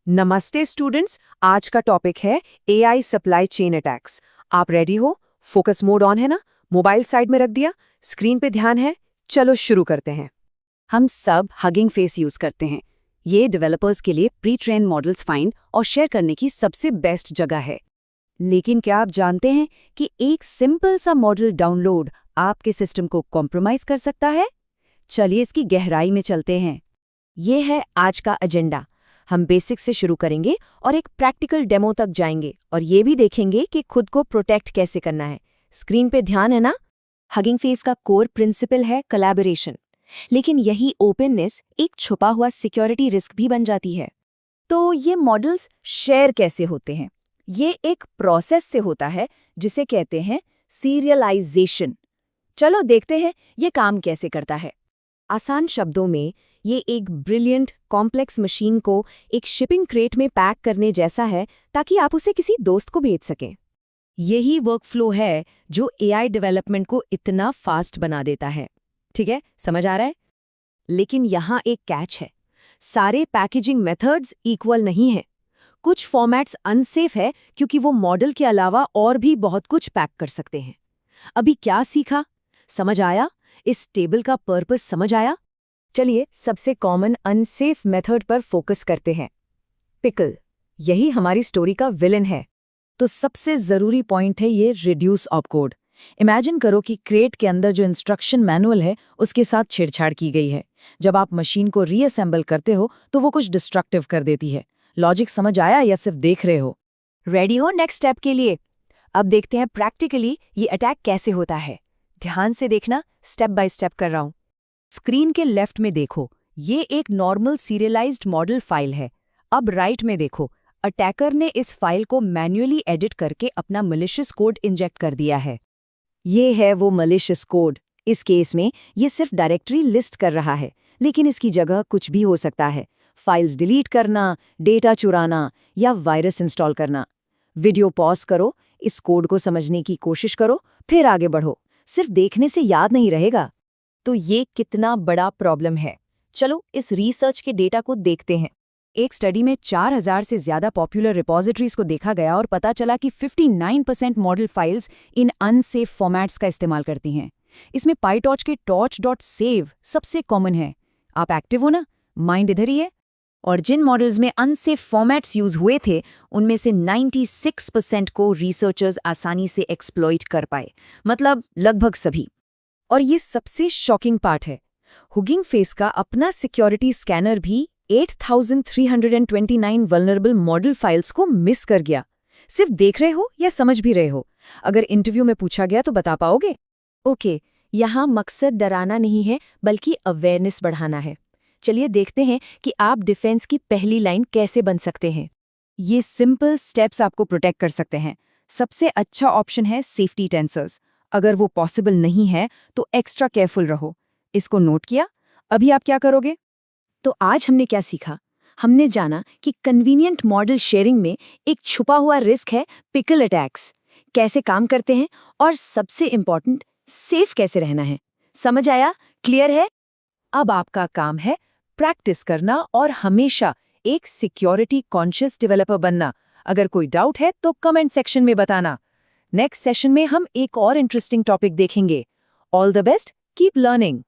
नमस्ते स्टूडेंट्स। आज का टॉपिक है एआई सप्लाई चेन अटैक्स। आप रेडी हो? फोकस मोड ऑन है ना? मोबाइल साइड में रख दिया? स्क्रीन पे ध्यान है? चलो शुरू करते हैं। हम सब हगिंग फेस यूज करते हैं। ये डेवलपर्स के लिए प्री ट्रेन मॉडल्स फाइंड और शेयर करने की सबसे बेस्ट जगह है। लेकिन क्या आप जानते हैं कि एक सिंपल सा मॉडल डाउनलोड आपके सिस्टम को कॉम्प्रोमाइज कर सकता है? चलिए इसकी गहराई में चलते हैं। ये है आज का एजेंडा। हम बेसिक से शुरू करेंगे और एक प्रैक्टिकल डेमो तक जाएंगे और ये भी देखेंगे कि खुद को प्रोटेक्ट कैसे करना है। स्क्रीन पे ध्यान है ना? हगिंग फेस का कोर प्रिंसिपल है कोलैबोरेशन, लेकिन यही ओपननेस एक छुपा हुआ सिक्योरिटी रिस्क भी बन जाती है। तो ये मॉडल्स शेयर कैसे होते हैं? ये एक प्रोसेस से होता है जिसे कहते हैं सीरियलाइजेशन। चलो देखते हैं ये काम कैसे करता है। आसान शब्दों में ये एक ब्रिलियंट कॉम्प्लेक्स मशीन को एक शिपिंग क्रेट में पैक करने जैसा है, ताकि आप उसे किसी दोस्त को भेज सकें। यही वर्कफ्लो है जो एआई डेवलपमेंट को इतना फास्ट बना देता है। ठीक है, समझ आ रहा है? लेकिन यहाँ एक कैच है। सारे पैकेजिंग मेथड्स इक्वल नहीं है। कुछ फॉर्मेट्स अनसेफ है क्योंकि वो मॉडल के अलावा और भी बहुत कुछ पैक कर सकते हैं। अभी क्या सीखा? समझ आया? इस टेबल का पर्पस समझ आया? चलिए सबसे कॉमन अनसेफ मेथड पर फोकस करते हैं। पिकल। यही हमारी स्टोरी का विलन है। तो सबसे जरूरी पॉइंट है ये रिड्यूस ऑपकोड। इमेजिन करो कि क्रेट के अंदर जो इंस्ट्रक्शन मैनुअल है उसके साथ छेड़छाड़ की गई है। जब आप मशीन को रीअसेंबल करते हो तो वो कुछ डिस्ट्रक्टिव कर देती है। लॉजिक समझ आया या सिर्फ देख रहे हो? रेडी हो नेक्स्ट स्टेप के लिए? अब देखते हैं प्रैक्टिकली ये अटैक कैसे होता है। ध्यान से देखना, स्टेप बाय स्टेप कर रहा हूं। स्क्रीन के लेफ्ट में देखो, ये एक नॉर्मल सीरियलाइज्ड मॉडल फाइल है। अब राइट में देखो, अटैकर ने इस फाइल को मैन्युअली एडिट करके अपना मलिशियस कोड इंजेक्ट कर दिया है। ये है वो मलिशियस कोड। इस केस में ये सिर्फ डायरेक्टरी लिस्ट कर रहा है, लेकिन इसकी जगह कुछ भी हो सकता है। फाइल्स डिलीट करना, डेटा चुराना या वायरस इंस्टॉल करना। वीडियो पॉज करो, इस कोड को समझने की कोशिश करो, फिर आगे बढ़ो। सिर्फ देखने से याद नहीं रहेगा। तो ये कितना बड़ा प्रॉब्लम है? चलो इस रिसर्च के डेटा को देखते हैं। एक स्टडी में 4000 से ज्यादा पॉपुलर रिपोजिटरीज को देखा गया और पता चला कि 59% model files in unsafe formats का इस्तेमाल करती हैं। इसमें पाईटॉर्च के torch.save सबसे कॉमन है। आप एक्टिव हो ना? माइंड इधर ही है। और जिन मॉडल्स में अनसेफ फॉर्मेट्स यूज हुए थे उनमें से 96% को रिसर्चर्स आसानी से एक्सप्लॉइट कर पाए, मतलब लगभग सभी। और ये सबसे शॉकिंग पार्ट है, हुगिंग फेस का अपना सिक्योरिटी स्कैनर भी 8329 वल्नरेबल मॉडल फाइल्स को मिस कर गया। सिर्फ देख रहे हो या समझ भी रहे हो? अगर इंटरव्यू में पूछा गया तो बता पाओगे? ओके, यहाँ मकसद डराना नहीं है बल्कि अवेयरनेस बढ़ाना है। चलिए देखते हैं कि आप डिफेंस की पहली लाइन कैसे बन सकते हैं। ये सिंपल स्टेप्स आपको प्रोटेक्ट कर सकते हैं। सबसे अच्छा ऑप्शन है सेफ्टी टेंसर्स। अगर वो पॉसिबल नहीं है तो एक्स्ट्रा केयरफुल रहो। इसको नोट किया? अभी आप क्या करोगे? तो आज हमने क्या सीखा? हमने जाना कि कन्वीनियंट मॉडल शेयरिंग में एक छुपा हुआ रिस्क है पिकल अटैक्स, कैसे काम करते हैं और सबसे इंपॉर्टेंट सेफ कैसे रहना है। समझ आया? क्लियर है? अब आपका काम है प्रैक्टिस करना और हमेशा एक सिक्योरिटी कॉन्शियस डेवलपर बनना। अगर कोई डाउट है तो कमेंट सेक्शन में बताना। नेक्स्ट सेशन में हम एक और इंटरेस्टिंग टॉपिक देखेंगे। All the best, keep learning.